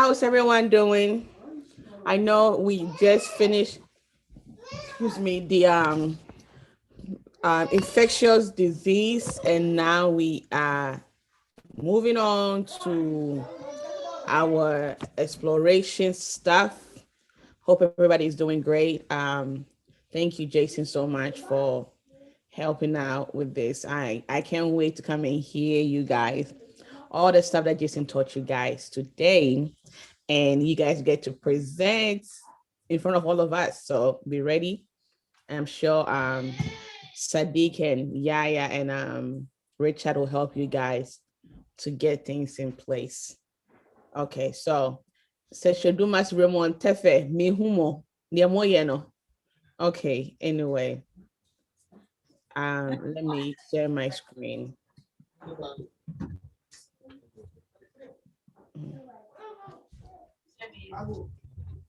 How's everyone doing? I know we just finished, the infectious disease, and now we are moving on to our exploration stuff. Hope everybody's doing great. Thank you, Jason, so much for helping out with this. I can't wait to come and hear you guys, all the stuff that Jason taught you guys today, and you guys get to present in front of all of us. So be ready. I'm sure Sadiq and Yaya and Richard will help you guys to get things in place. Okay, so Seshodumas Ramon Tefe, mi humo, niamoyeno. Okay, anyway. Let me share my screen.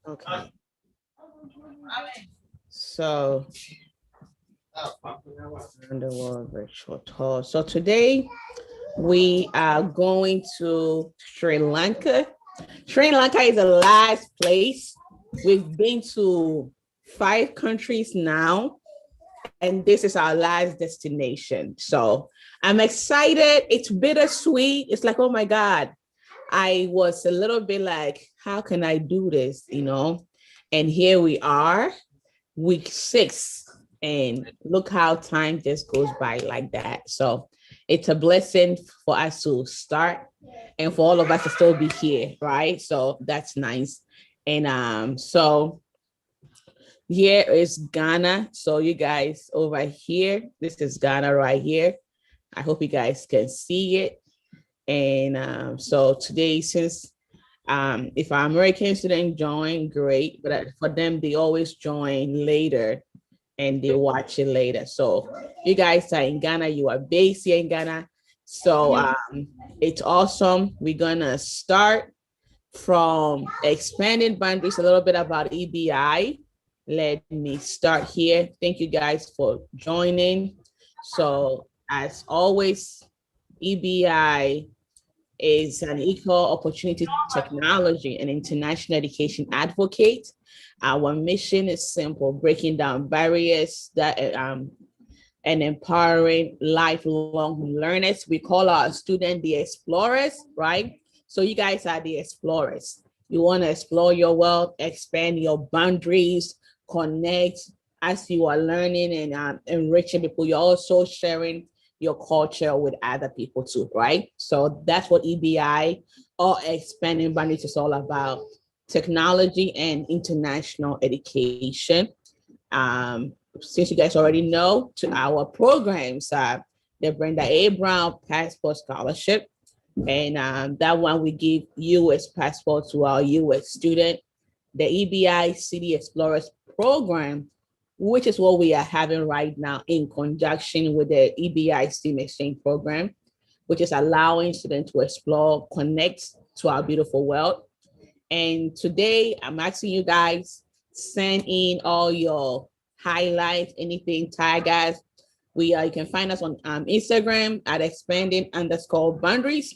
Okay. So, Underworld Virtual Tour. So today we are going to Sri Lanka. Sri Lanka is the last place. We've been to 5 countries now, and this is our last destination. So I'm excited. It's bittersweet. It's like, oh my God. I was a little bit like, how can I do this? And here we are, week 6. And look how time just goes by like that. So it's a blessing for us to start and for all of us to still be here, right? So that's nice. And so here is Ghana. So you guys over here, this is Ghana right here. I hope you guys can see it. And so today, since if our American students join, great, but for them, they always join later and they watch it later. So you guys are in Ghana, you are based here in Ghana. So it's awesome. We're gonna start from expanding boundaries, a little bit about EBI. Let me start here. Thank you guys for joining. So as always, EBI is an equal opportunity technology and international education advocate. Our mission is simple: breaking down barriers that and empowering lifelong learners. We call our students the explorers, right? So you guys are the explorers. You want to explore your world, expand your boundaries, connect as you are learning and enriching people. You're also sharing your culture with other people too, right? So that's what EBI or expanding boundaries is all about: technology and international education. Since you guys already know, to our programs, the Brenda A. Brown Passport Scholarship, and that one we give U.S. passport to our U.S. student. The EBI City Explorers Program, which is what we are having right now in conjunction with the EBI STEAM Exchange Program, which is allowing students to explore, connect to our beautiful world. And today I'm asking you guys, send in all your highlights, anything, tag us. You can find us on Instagram at expanding_boundaries.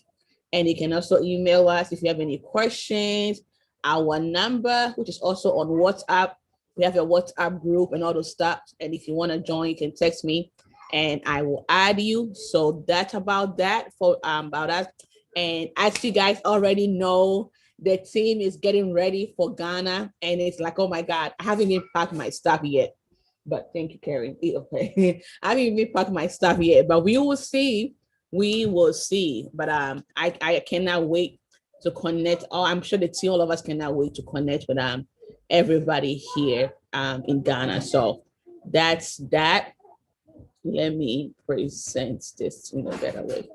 And you can also email us if you have any questions, our number, which is also on WhatsApp. We have a WhatsApp group and all those stuff. And if you want to join, you can text me and I will add you. So that's about that for about us. And as you guys already know, the team is getting ready for Ghana. And it's like, oh my God, I haven't even packed my stuff yet. But thank you, Carrie. Okay. I haven't even packed my stuff yet, but we will see. We will see. But I cannot wait to connect. Oh, I'm sure the team, all of us cannot wait to connect with everybody here in Ghana. So that's that. Let me present this in a better way.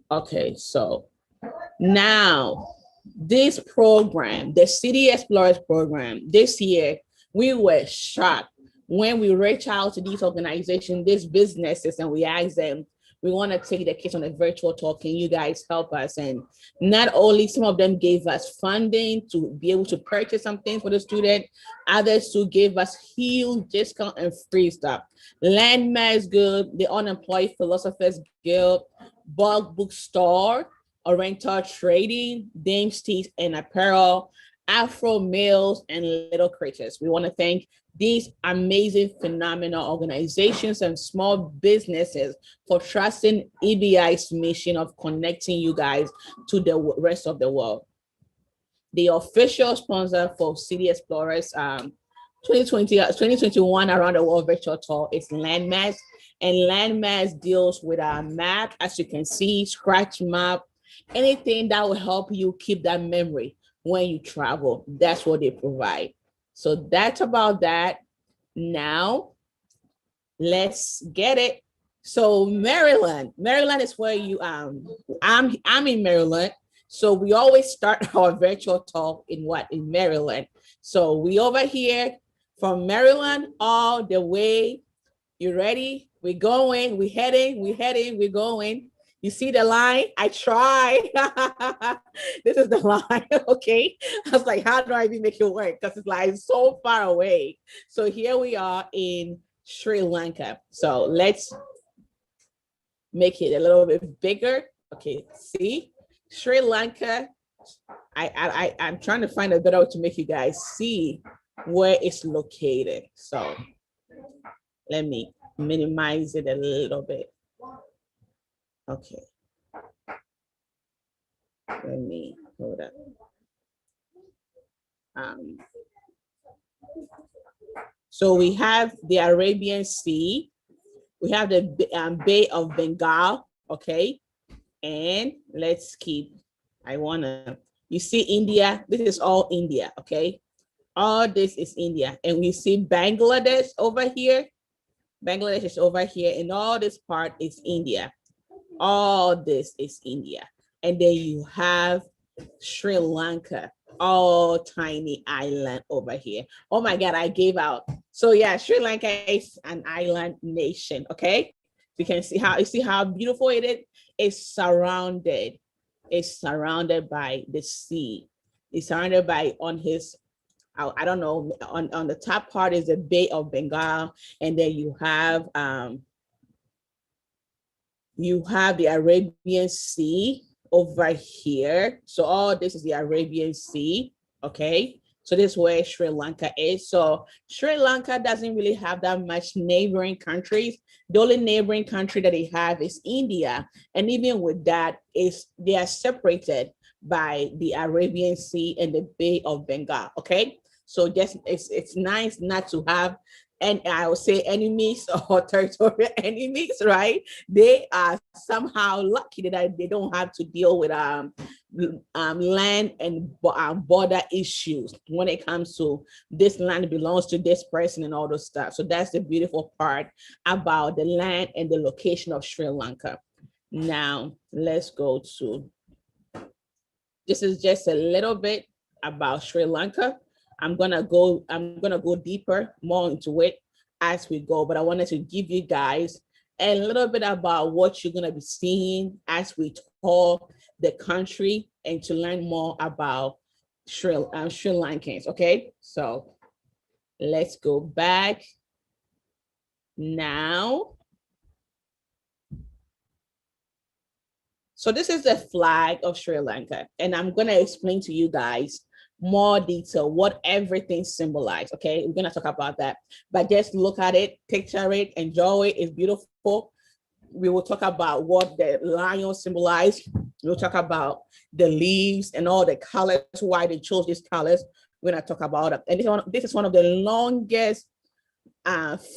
Okay, so now this program, the City Explorers program, this year, we were shocked when we reach out to these organizations, these businesses, and we ask them, we want to take the kids on a virtual tour. Can you guys help us? And not only some of them gave us funding to be able to purchase something for the student, others who gave us huge discount and free stuff. Landmass Good, the Unemployed Philosophers Guild, Bulk Bookstore, Oriental Trading, Dame's Teeth and Apparel, Afro Mills, and Little Creatures. We want to thank these amazing, phenomenal organizations and small businesses for trusting EBI's mission of connecting you guys to the rest of the world. The official sponsor for City Explorers 2021 Around the World Virtual Tour is Landmass, and Landmass deals with a map, as you can see, scratch map, anything that will help you keep that memory when you travel. That's what they provide. So that's about that. Now, let's get it. So Maryland is where you I'm in Maryland. So we always start our virtual talk in Maryland. So we over here from Maryland all the way. You ready? We're going, we're heading, we're going. You see the line? I try. This is the line, okay? I was like, how do I even make it work? Because it's like so far away. So here we are in Sri Lanka. So let's make it a little bit bigger. Okay, see? Sri Lanka. I'm trying to find a better way to make you guys see where it's located. So let me minimize it a little bit. Okay. Let me hold up. So we have the Arabian Sea. We have the Bay of Bengal. Okay. And let's keep, you see India. This is all India. Okay. All this is India. And we see Bangladesh over here. Bangladesh is over here. And all this part is India. All this is India. And then you have Sri Lanka, all tiny island over here. Oh my God, I gave out. So yeah, Sri Lanka is an island nation, okay? You can see how beautiful it is. It's surrounded by the sea. It's surrounded by I don't know, on the top part is the Bay of Bengal, and then you have the Arabian Sea over here. So all this is the Arabian Sea, okay? So this is where Sri Lanka is. So Sri Lanka doesn't really have that much neighboring countries. The only neighboring country that they have is India. And even with that, they are separated by the Arabian Sea and the Bay of Bengal, okay? So just it's nice not to have, and I would say, enemies or territorial enemies, right? They are somehow lucky that they don't have to deal with land and border issues when it comes to this land belongs to this person and all those stuff. So that's the beautiful part about the land and the location of Sri Lanka. Now let's go to, this is just a little bit about Sri Lanka. I'm gonna go deeper, more into it as we go, but I wanted to give you guys a little bit about what you're gonna be seeing as we tour the country and to learn more about Sri Lankans, okay? So let's go back now. So this is the flag of Sri Lanka, and I'm gonna explain to you guys more detail, what everything symbolizes. Okay, we're gonna talk about that, but just look at it, picture it, enjoy it. It's beautiful. We will talk about what the lion symbolized. We'll talk about the leaves and all the colors, why they chose these colors. We're gonna talk about it. And this is one of the longest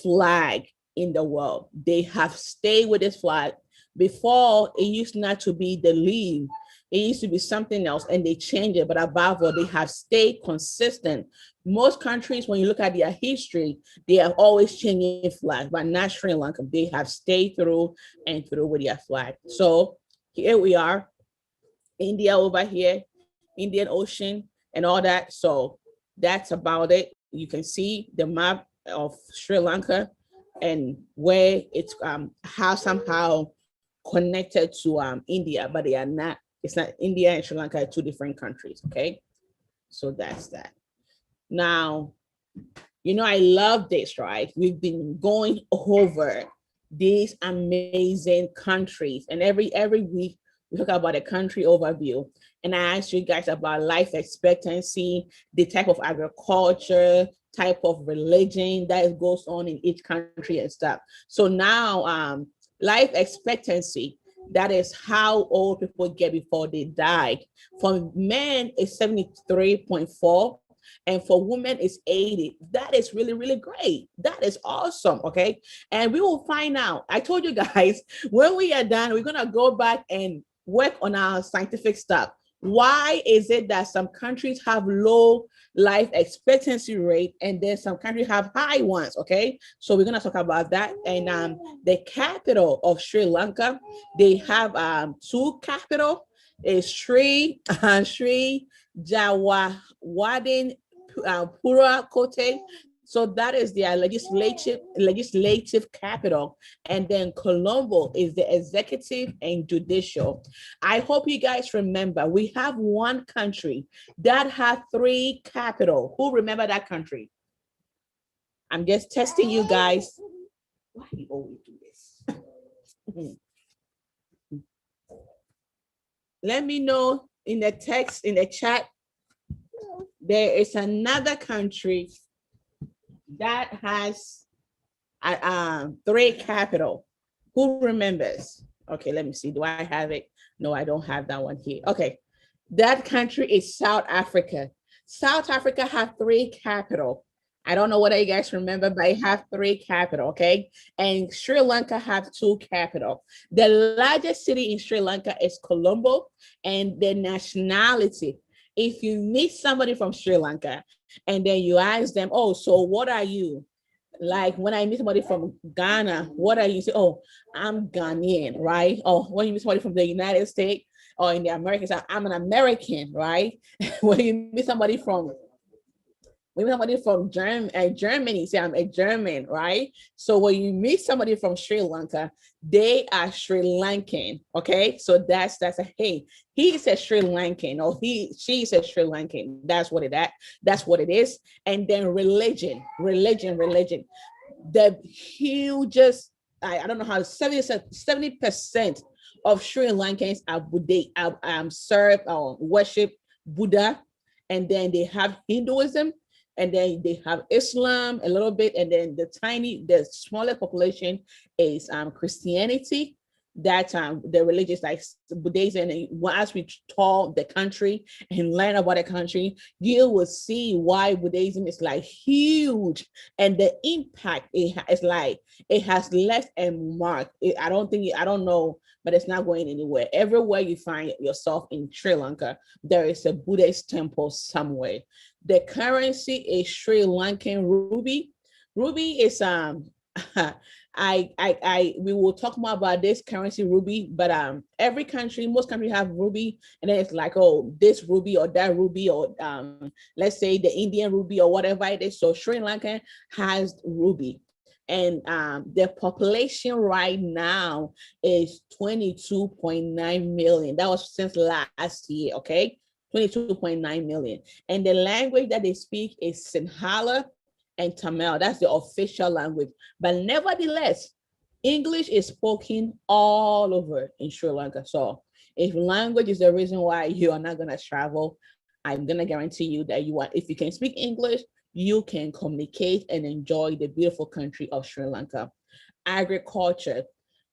flag in the world. They have stayed with this flag. Before, it used not to be the leaf. It used to be something else, and they changed it. But above all, they have stayed consistent. Most countries, when you look at their history, they have always changing flags, but not Sri Lanka. They have stayed through and through with their flag. So here we are, India over here, Indian Ocean and all that. So that's about it. You can see the map of Sri Lanka and where it's how somehow connected to India, but they are not. It's not. India and Sri Lanka are two different countries. Okay, so that's that. Now, I love this, right? We've been going over these amazing countries, and every week we talk about a country overview. And I asked you guys about life expectancy, the type of agriculture, type of religion that goes on in each country and stuff. So now, life expectancy, that is how old people get before they die. For men, it's 73.4. And for women, it's 80. That is really, really great. That is awesome. Okay. And we will find out. I told you guys, when we are done, we're going to go back and work on our scientific stuff. Why is it that some countries have low life expectancy rate and then some countries have high ones? Okay, so we're going to talk about that. And the capital of Sri Lanka, they have two capital, is Sri Jawaharlal Pura Kote. So that is their legislative capital. And then Colombo is the executive and judicial. I hope you guys remember, we have one country that has three capital. Who remember that country? I'm just testing you guys. Why do you always do this? Let me know in the text, in the chat. There is another country that has three capital. Who remembers? Okay, let me see. Do I have it? No, I don't have that one here. Okay, that country is South Africa. South Africa have three capital. I don't know whether you guys remember, but it have three capital, okay? And Sri Lanka have two capital. The largest city in Sri Lanka is Colombo, and the nationality. If you meet somebody from Sri Lanka and then you ask them, oh, so what are you? Like when I meet somebody from Ghana, what are you? Say, oh, I'm Ghanaian, right? Or when you meet somebody from the United States or in the Americans, I'm an American, right? When you meet somebody from Germany, say I'm a German, right? So when you meet somebody from Sri Lanka, they are Sri Lankan, okay? So that's a hey, he's a Sri Lankan, or she's a Sri Lankan. That's what it is. And then religion. The hugest, I don't know how 70% of Sri Lankans are Buddha, serve or worship Buddha, and then they have Hinduism. And then they have Islam a little bit, and then the smaller population is Christianity. That the religious like Buddhism. And as we tour the country and learn about the country, you will see why Buddhism is like huge, and the impact it has left a mark. I don't know, but it's not going anywhere. Everywhere you find yourself in Sri Lanka, there is a Buddhist temple somewhere. The currency is Sri Lankan ruby. Ruby is we will talk more about this currency ruby, but most countries have ruby, and then it's like, oh, this ruby or that ruby, or let's say the Indian ruby or whatever it is. So Sri Lanka has ruby. And the population right now is 22.9 million. That was since last year, okay? 22.9 million. And the language that they speak is Sinhala and Tamil. That's the official language. But nevertheless, English is spoken all over in Sri Lanka. So if language is the reason why you are not going to travel, I'm gonna guarantee you that you are, if you can speak English, you can communicate and enjoy the beautiful country of Sri Lanka. Agriculture.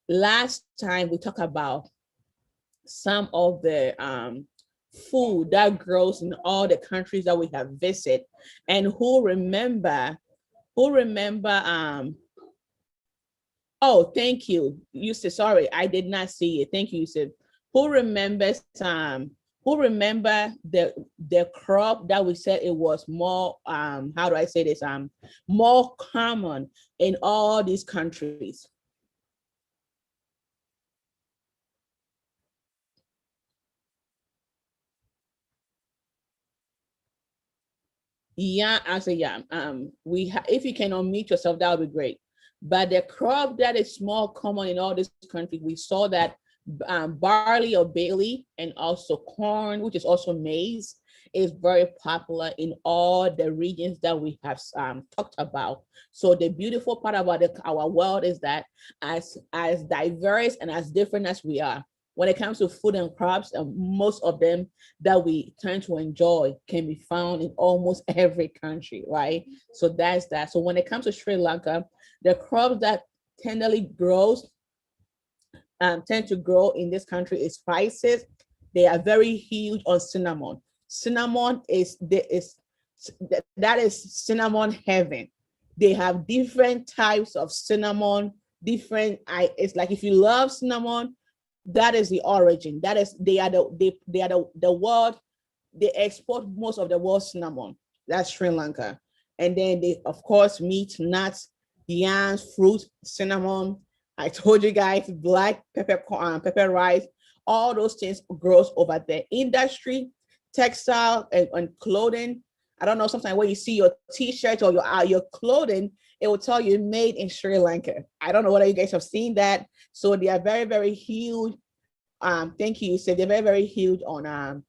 Last time we talked about some of the food that grows in all the countries that we have visited. And who remember oh, thank you. You said sorry, I did not see it. Thank you. You said who remembers who remember the crop that we said it was more how do I say this more common in all these countries? Yeah, I say yeah. If you can unmute yourself, that would be great. But the crop that is more common in all these countries, we saw that barley or barley and also corn, which is also maize, is very popular in all the regions that we have talked about. So the beautiful part about our world is that as diverse and as different as we are, when it comes to food and crops, most of them that we tend to enjoy can be found in almost every country, right? So that's that. So when it comes to Sri Lanka, the crops that tenderly grows tend to grow in this country is spices. They are very huge on cinnamon. Cinnamon that is cinnamon heaven. They have different types of cinnamon. Different. It's like if you love cinnamon, that is the origin. That is they are the world. They export most of the world's cinnamon. That's Sri Lanka. And then they, of course, meat, nuts, yams, fruit, cinnamon. I told you guys, black pepper, pepper rice, all those things grows over there. Industry, textile, and clothing. I don't know. Sometimes when you see your T-shirt or your clothing, it will tell you made in Sri Lanka. I don't know whether you guys have seen that. So they are very, very huge. Thank you. So they're very, very huge on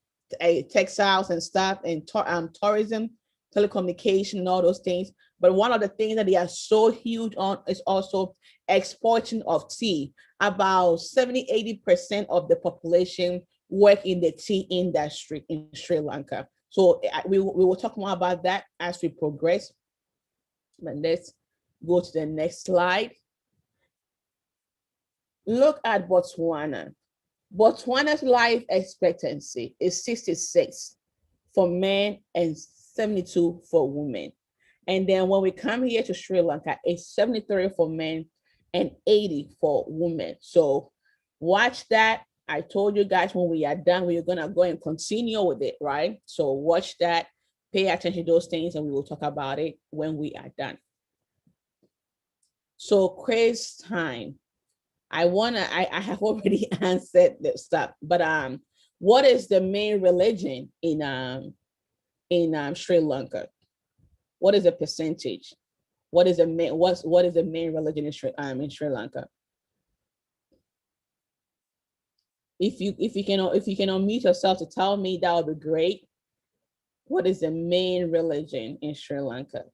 textiles and stuff and tourism, telecommunication, and all those things. But one of the things that they are so huge on is also exporting of tea. About 70-80% of the population work in the tea industry in Sri Lanka. So we will talk more about that as we progress. But let's go to the next slide. Look at Botswana. Botswana's life expectancy is 66 for men and 72 for women. And then when we come here to Sri Lanka, it's 73 for men and 80 for women. So watch that. I told you guys when we are done, we're going to go and continue with it, right? So watch that, pay attention to those things, and we will talk about it when we are done. So quiz time. I have already answered this stuff, but what is the main religion in Sri Lanka? What is the percentage? What is the main religion in Sri Lanka? If you can unmute yourself to tell me, that would be great. What is the main religion in Sri Lanka?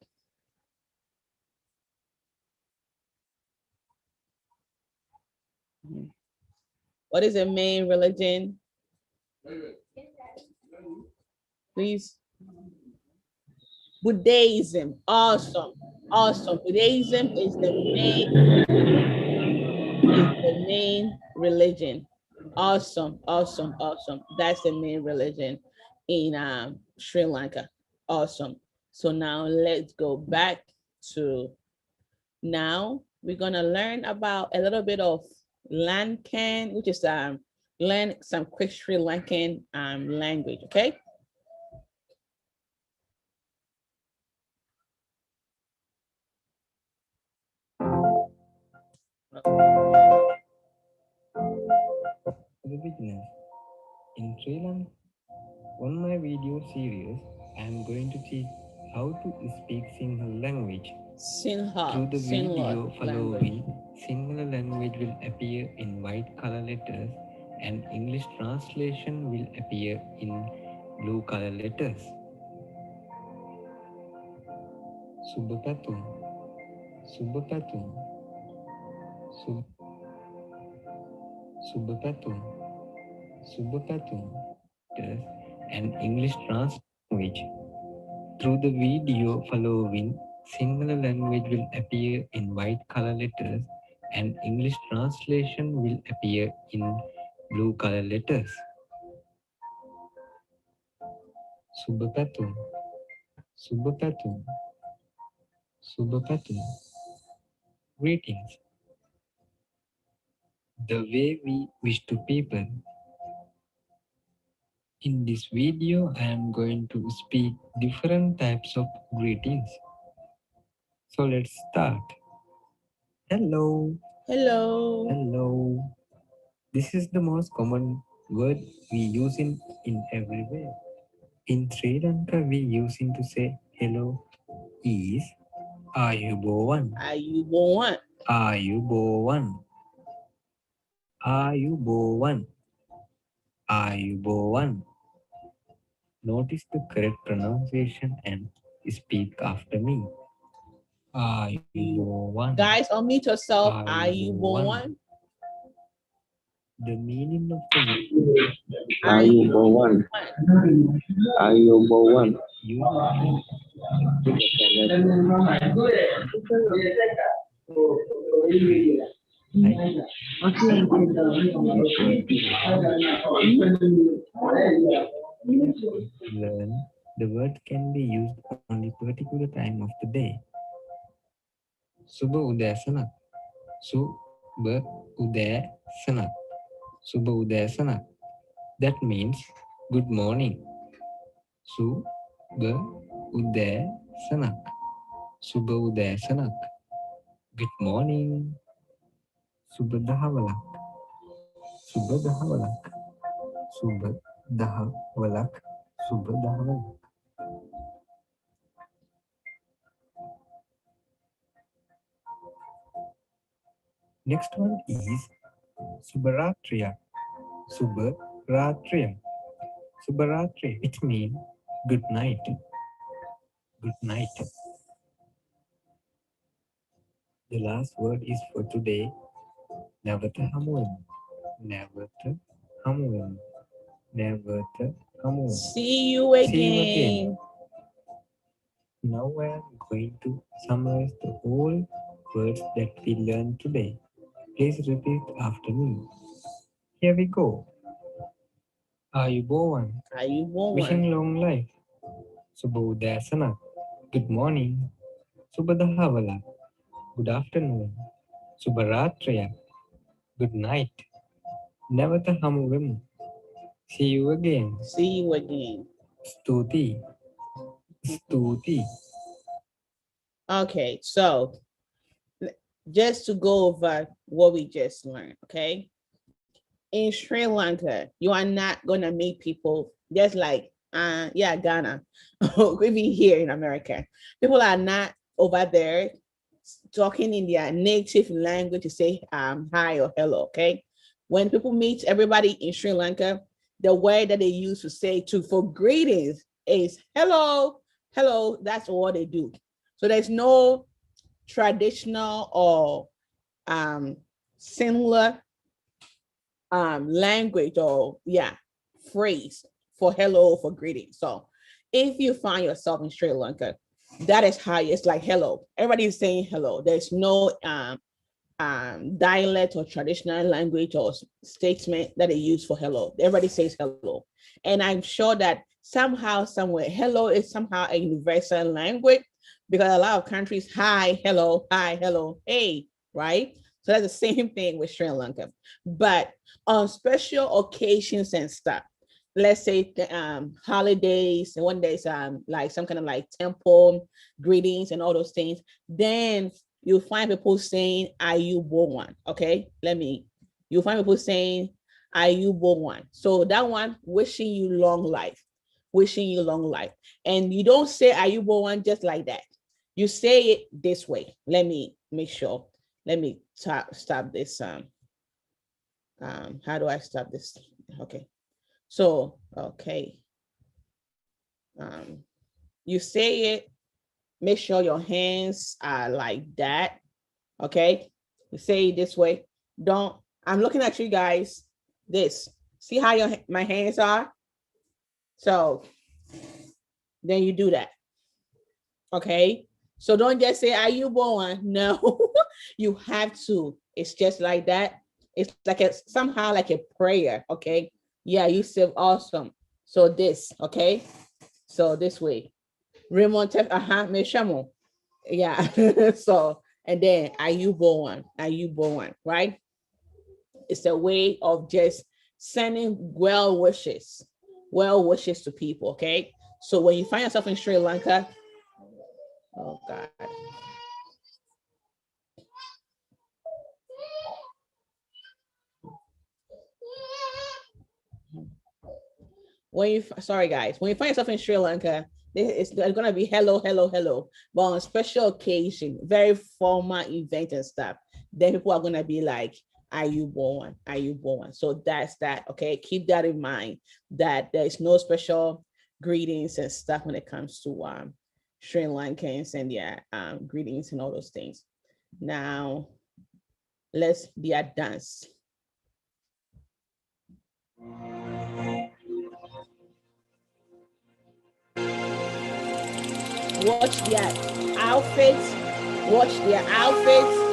What is the main religion? Please. Buddhism. Awesome. Awesome. Buddhism is the main religion. Awesome. Awesome. Awesome. That's the main religion in Sri Lanka. Awesome. So now let's go back to now we're gonna learn about a little bit of Lankan, which is learn some quick Sri Lankan language. Okay. For the beginners, in Sri Lanka, on my video series, I am going to teach how to speak Sinhala language. Sinha, Through the Sinhala video language. following, Sinhala language will appear in white color letters and English translation will appear in blue color letters. Subhapatum, Subhapatum, Sub, Subhapatum, Subhapatum. and English language. Through the video following, Sinhala language will appear in white color letters and English translation will appear in blue color letters. Subapatum, Subapatum, Subapatum. Greetings. The way we wish to people. In this video, I am going to speak different types of greetings. So let's start. Hello. Hello. Hello. This is the most common word we use in everywhere. In Sri Lanka, we using to say hello is Ayubowan. Ayubowan. Ayubowan. Ayubowan. Ayubowan. Notice the correct pronunciation and speak after me. Ayubowan. Guys, unmute yourself. Ayubowan. Ayubowan. The meaning of the word Ayubowan. Ayubowan. usually learn the word can be used only particular time of the day. Suba Udasanak. Suba Udasanak. Suba Udasanak. That means good morning. Suba Udasanak. Suba Udasanak. Good morning. Suba Dahavalak. Suba Dahavalak. Suba Dahavalak. Suba Dahavalak. Next one is Subaratriya. Subaratriya. Subaratriya. It means good night. Good night. The last word is for today. Navata Hamuam. Navata Hamuam. Navata Hamuam. See you again. Now I am going to summarize the whole words that we learned today. Please repeat after me. Here we go. Ayubowan. Wishing Ayubowan. long life. Subodhasana. Good morning. Subadahavala. Good afternoon. Subaratriya. Good night. Navatahamuvim. See you again. See you again. Stuti. Stuti. Okay, so just to go over what we just learned, okay? In Sri Lanka, you are not gonna meet people just like yeah, Ghana, maybe here in America. People are not over there talking in their native language to say hi or hello, okay? When people meet everybody in Sri Lanka, the word that they use to say to for greetings is hello, hello. That's all they do. So there's no traditional or similar language or yeah phrase for hello for greeting. So if you find yourself in Sri Lanka, that is how it's like hello. Everybody's saying hello. There's no dialect or traditional language or statement that they use for hello. Everybody says hello. And I'm sure that somehow, somewhere, hello is somehow a universal language because a lot of countries, hi, hello, hey, right? So that's the same thing with Sri Lanka. But on special occasions and stuff, let's say holidays and one day's like some kind of like temple greetings and all those things, then you'll find people saying Ayubowan. Okay, you'll find people saying Ayubowan. So that one, wishing you long life, wishing you long life. And you don't say Ayubowan just like that. You say it this way. Let me make sure. Let me stop this. How do I stop this? Okay. So, okay. You say it, make sure your hands are like that. Okay. You say it this way. I'm looking at you guys. This. See how my hands are? So then you do that. Okay. So don't just say, are you born? No, you have to. It's just like that. It's like somehow like a prayer. Okay. Yeah, you said awesome. So this, okay. So this way. Raymond, me shamo. Yeah. So, and then are you born? Are you born? Right? It's a way of just sending well wishes to people. Okay. So when you find yourself in Sri Lanka, oh God. When you sorry guys, when you find yourself in Sri Lanka, it's gonna be hello, hello, hello. But on a special occasion, very formal event and stuff, then people are gonna be like, are you born? Are you born? So that's that. Okay. Keep that in mind that there is no special greetings and stuff when it comes to Sri Lankans and their greetings and all those things. Now let's be a dance. Watch their outfits. Watch their outfits.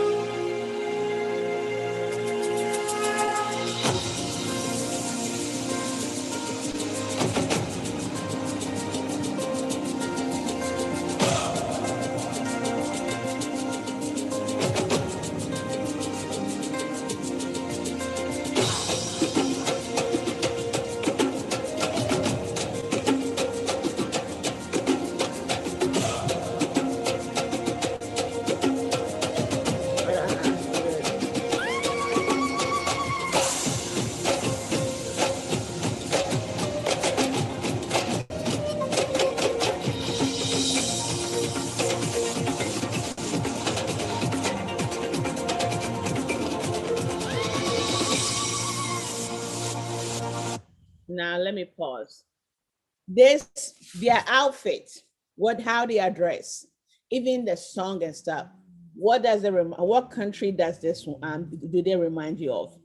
Now let me pause. This their outfit, how they are dressed, even the song and stuff. What does it what country does this do they remind you of?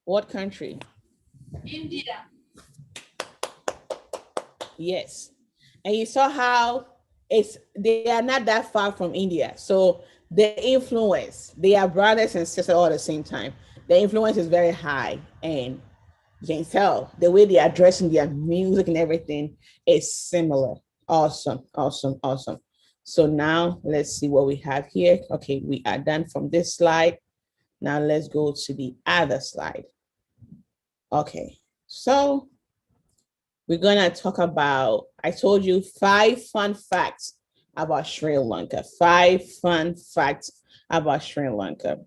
What country? India. Yes. And you saw how they are not that far from India. So the influence, they are brothers and sisters all at the same time. The influence is very high. And you can tell the way they are dressing, their music and everything is similar. Awesome, awesome, awesome. So now let's see what we have here. Okay, we are done from this slide. Now let's go to the other slide. Okay, so we're gonna talk about, I told you 5 fun facts about Sri Lanka. 5 fun facts about Sri Lanka.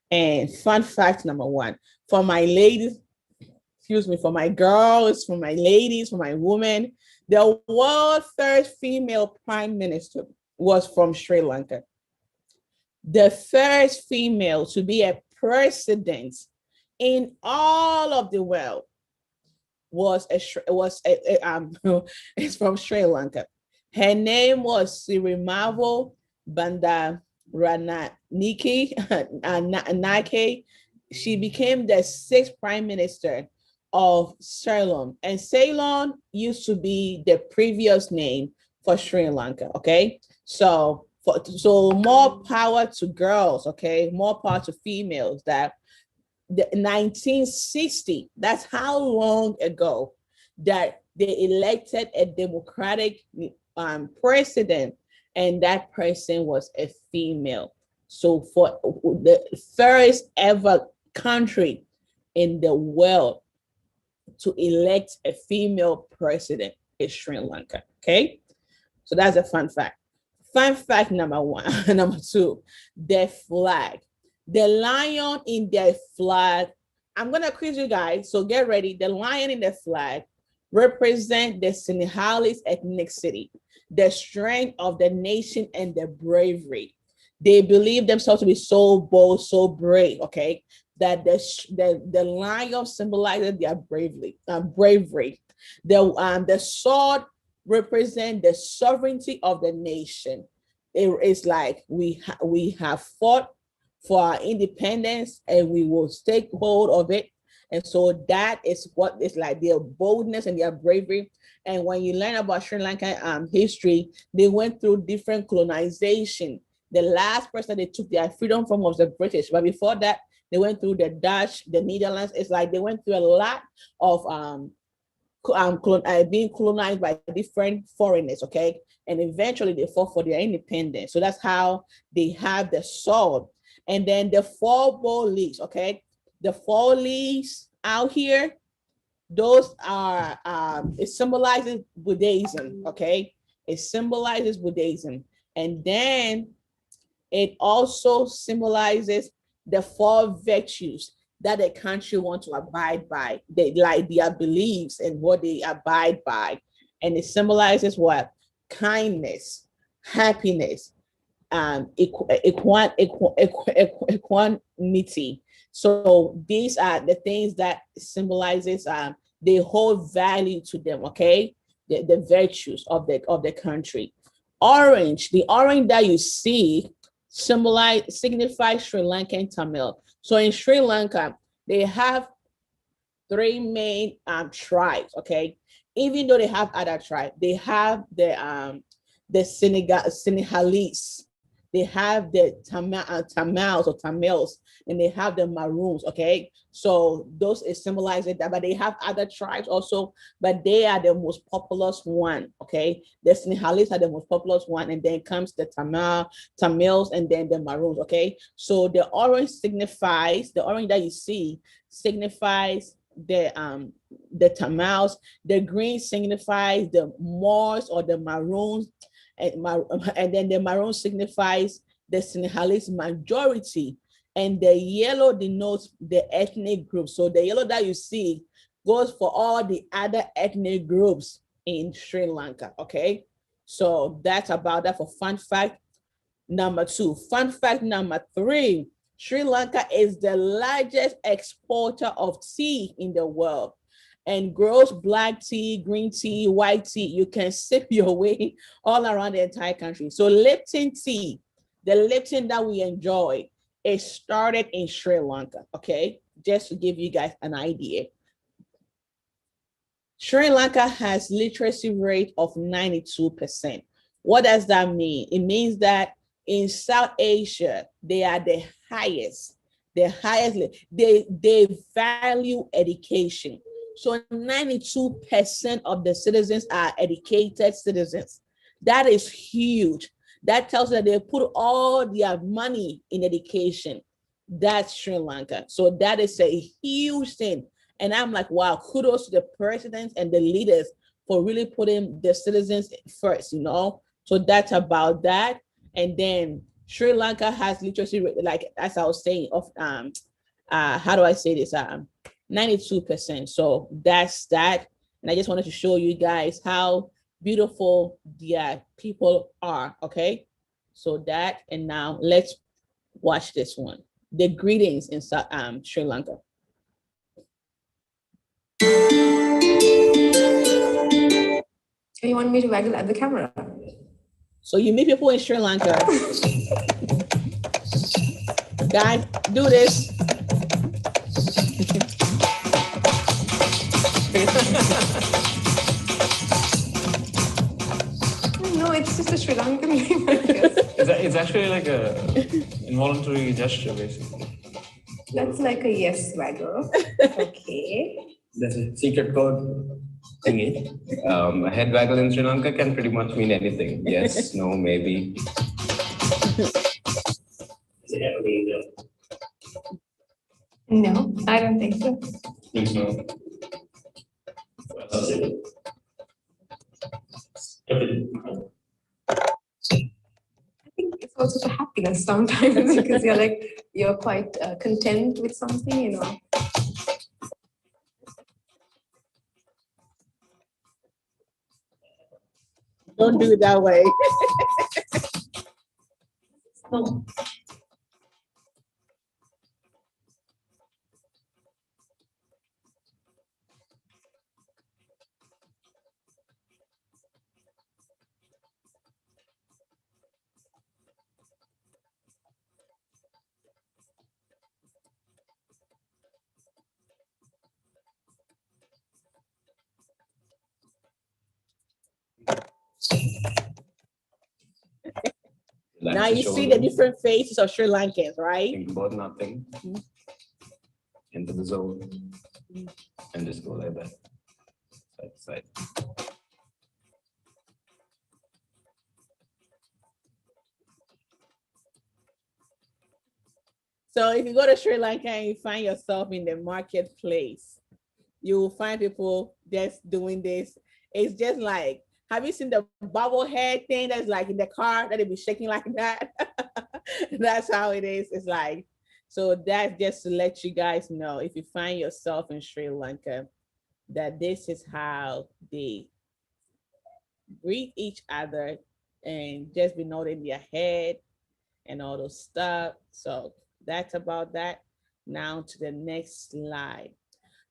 And fun fact number 1, for my ladies, for my girls, for my ladies, for my women, the world's first female prime minister was from Sri Lanka. The first female to be a president in all of the world it's from Sri Lanka. Her name was Sirimavo Bandaranaike. She became the 6th prime minister of Ceylon, and Ceylon used to be the previous name for Sri Lanka. Okay, so more power to girls. Okay, more power to females. That the 1960, that's how long ago that they elected a democratic president, and that person was a female. So for the first ever country in the world to elect a female president is Sri Lanka. Okay, so that's a fun fact. Fun fact number 1. Number 2, their flag. The lion in their flag, I'm gonna quiz you guys, so get ready. The lion in the flag represent the Senegalese ethnicity, the strength of the nation, and the bravery. They believe themselves to be so bold, so brave. Okay, that the lion symbolizes their bravery. The sword represent the sovereignty of the nation. It is like we have fought for our independence, and we will take hold of it. And so that is what is like their boldness and their bravery. And when you learn about Sri Lankan history, they went through different colonization. The last person they took their freedom from was the British, but before that, they went through the Dutch, the Netherlands. It's like they went through a lot of being colonized by different foreigners, okay? And eventually they fought for their independence. So that's how they have the sword. And then the four bow leaves, okay? The four leaves out here, those are, it symbolizes Buddhism, okay? It symbolizes Buddhism. And then it also symbolizes the four virtues that a country wants to abide by. They like their beliefs and what they abide by. And it symbolizes what? Kindness, happiness, equanimity. So these are the things that symbolizes they hold value to them, okay? The virtues of the country. Orange, the orange that you see signifies Sri Lankan Tamil. So in Sri Lanka, they have three main tribes, okay? Even though they have other tribes, they have the Senegalese, they have the Tamils or Tamils, and they have the Maroons, okay? So those is symbolizing that, but they have other tribes also, but they are the most populous one, okay? The Senegalese are the most populous one, and then comes the Tamils, and then the Maroons, okay? So the orange signifies, the orange that you see signifies the Tamils. The green signifies the Moors or the Maroons, and then the maroon signifies the Senegalese majority, and the yellow denotes the ethnic group. So the yellow that you see goes for all the other ethnic groups in Sri Lanka, okay? So that's about that for fun fact number 2. Fun fact number 3, Sri Lanka is the largest exporter of tea in the world, and grows black tea, green tea, white tea. You can sip your way all around the entire country. So Lipton tea, the Lipton that we enjoy, it started in Sri Lanka, okay? Just to give you guys an idea. Sri Lanka has literacy rate of 92%. What does that mean? It means that in South Asia, they are the highest, they value education. So 92% of the citizens are educated citizens. That is huge. That tells that they put all their money in education. That's Sri Lanka. So that is a huge thing. And I'm like, wow, kudos to the presidents and the leaders for really putting the citizens first, you know? So that's about that. And then Sri Lanka has literacy rate, like as I was saying, of how do I say this? 92%. So that's that. And I just wanted to show you guys how beautiful the people are. Okay. So that, and now let's watch this one. The greetings in Sri Lanka. You want me to waggle at the camera? So you meet people in Sri Lanka. Guys, do this. No, it's just a Sri Lankan name, I guess. It's actually like a involuntary gesture, basically. That's like a yes waggle. Okay. There's a secret code thingy. A head waggle in Sri Lanka can pretty much mean anything. Yes, no, maybe. No, I don't think so. Think so. I think it's also for happiness sometimes because you're quite content with something, you know. Don't do it that way. No. Now you show see the them. different faces of Sri Lankans, right? Think about nothing. Mhm. Into the zone. And just go like that. Side to side. So if you go to Sri Lanka and you find yourself in the marketplace, you will find people just doing this. It's just like, have you seen the bubble head thing that's like in the car that it be shaking like that? That's how it is. It's like, so that's just to let you guys know, if you find yourself in Sri Lanka, that this is how they greet each other, and just be noting their head and all those stuff. So that's about that. Now to the next slide.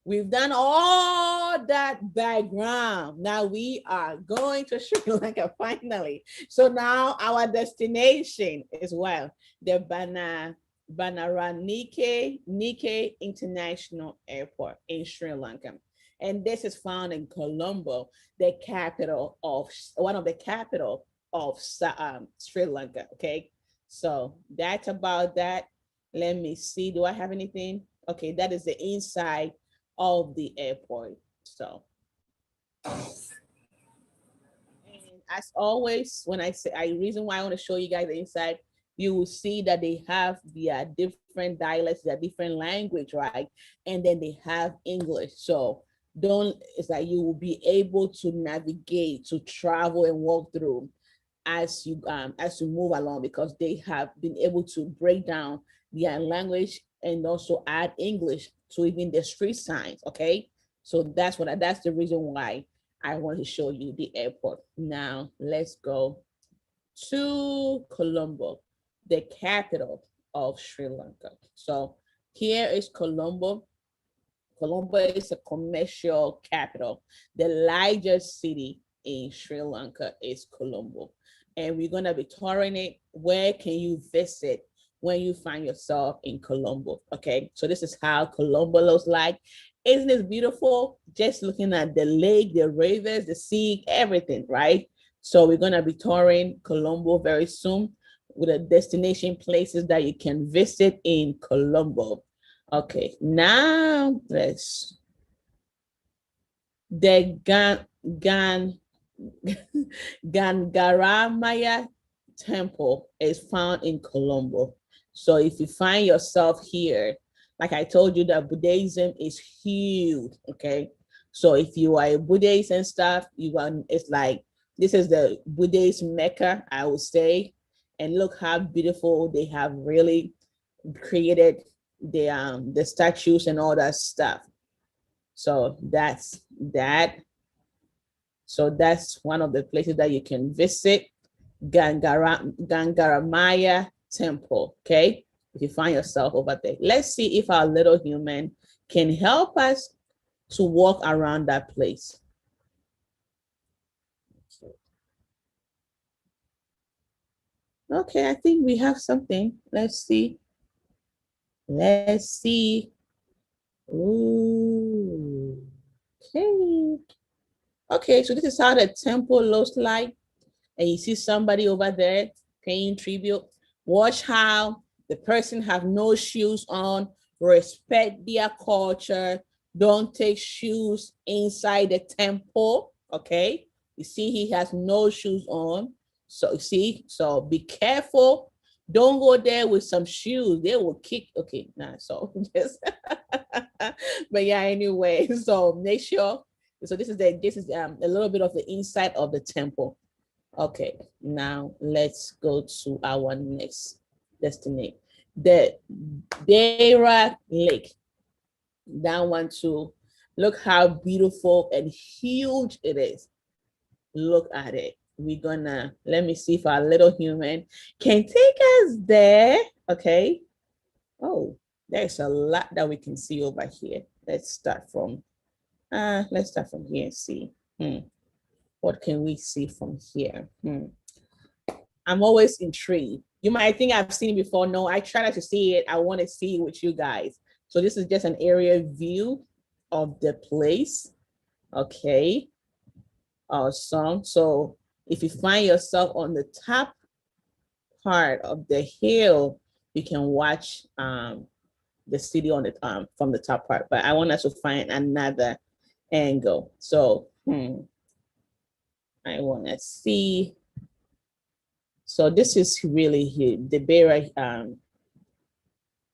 We've done all that background. Now we are going to Sri Lanka finally. So now our destination is, well, the Bandaranaike International Airport in Sri Lanka. And this is found in Colombo, the capital of, one of the capital of Sri Lanka, okay? So that's about that. Let me see, do I have anything? Okay, that is the inside of the airport. So, and as always, when I say, reason why I want to show you guys the inside, you will see that they have their different dialects, their different language, right? And then they have English. So it's like you will be able to navigate, to travel and walk through as you move along, because they have been able to break down their language and also add English to even the street signs. Okay, so that's the reason why I want to show you the airport. Now let's go to Colombo, the capital of Sri Lanka. So here is Colombo. Colombo is a commercial capital. The largest city in Sri Lanka is Colombo. And we're gonna be touring it. Where can you visit when you find yourself in Colombo? Okay, so this is how Colombo looks like. Isn't it beautiful? Just looking at the lake, the rivers, the sea, everything, right? So we're gonna be touring Colombo very soon with the destination places that you can visit in Colombo. Okay, now let's, the Gangaramaya temple is found in Colombo. So if you find yourself here, like I told you, that Buddhism is huge. Okay, so if you are a Buddhist and stuff, it's like, this is the Buddhist Mecca, I would say. And look how beautiful they have really created the statues and all that stuff. So that's that. So that's one of the places that you can visit, Gangaramaya Temple. Okay, if you find yourself over there, let's see if our little human can help us to walk around that place. Okay, I think we have something. Let's see. Let's see. Ooh. Okay. Okay, so this is how the temple looks like. And you see somebody over there paying tribute. Watch how the person have no shoes on. Respect their culture. Don't take shoes inside the temple. Okay, you see he has no shoes on. So you see, so be careful. Don't go there with some shoes. They will kick. Okay, nah, so just but yeah, anyway, so make sure. So this is a little bit of the inside of the temple. Okay, now let's go to our next destination, the Dera Lake. That one too. Look how beautiful and huge it is. Look at it. We're gonna, let me see if our little human can take us there. Okay. Oh, there's a lot that we can see over here. Let's start from here and see. What can we see from here? I'm always intrigued. You might think I've seen it before. No, I try not to see it. I want to see it with you guys. So this is just an area view of the place. Okay. Awesome. So if you find yourself on the top part of the hill, you can watch the city on the from the top part. But I want us to find another angle. So I want to see. So this is really here, the Bera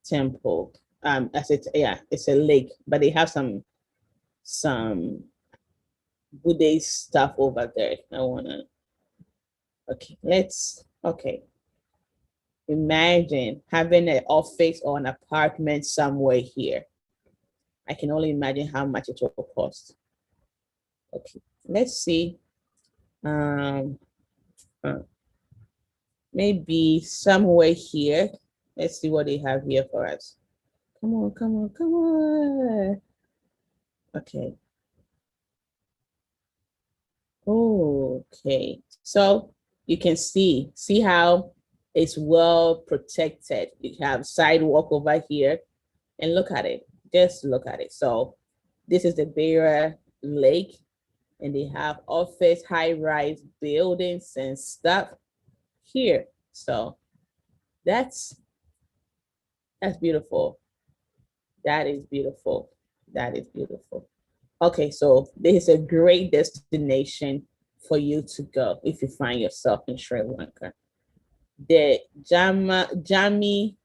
temple. As it's a lake, but they have some Buddhist stuff over there. I wanna. Okay, imagine having an office or an apartment somewhere here. I can only imagine how much it will cost. Okay, let's see. Maybe somewhere here. Let's see what they have here for us. Come on, come on, come on. Okay. Okay, so you can see how it's well protected. You have sidewalk over here, and look at it. Just look at it. So this is the Beira Lake, and they have office, high-rise buildings and stuff here. So that's beautiful. That is beautiful. That is beautiful. Okay, so this is a great destination for you to go if you find yourself in Sri Lanka. The Jami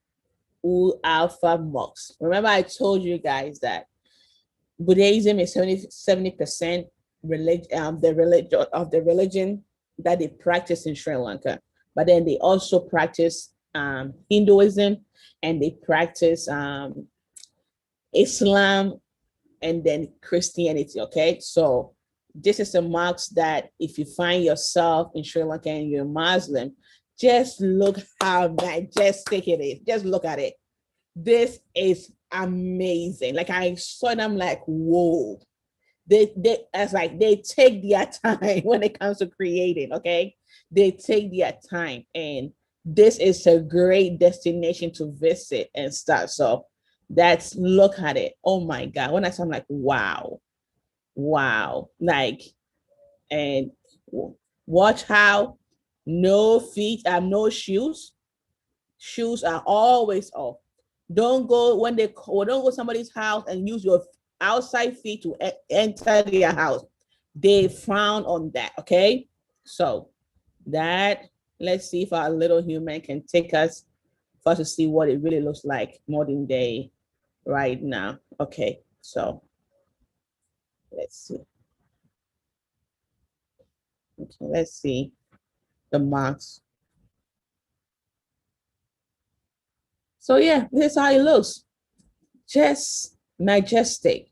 U Alpha Mosque. Remember, I told you guys that Buddhism is 70% religion, the religion that they practice in Sri Lanka. But then they also practice Hinduism, and they practice Islam, and then Christianity. Okay, so this is a mosque that if you find yourself in Sri Lanka and you're Muslim, just look how majestic it is. Just look at it. This is amazing. Like I saw it, I'm like, whoa. They take their time when it comes to creating. Okay, they take their time, and this is a great destination to visit and stuff. So look at it. Oh my God. When I saw, I'm like, wow. Like, and watch how no feet, no shoes. Shoes are always off. Don't go don't go somebody's house and use your outside feet to enter their house. They frown on that. Okay. So let's see if our little human can take us for us to see what it really looks like modern day right now. Okay, so let's see. Okay, let's see the marks. So yeah, this is how it looks. Just majestic,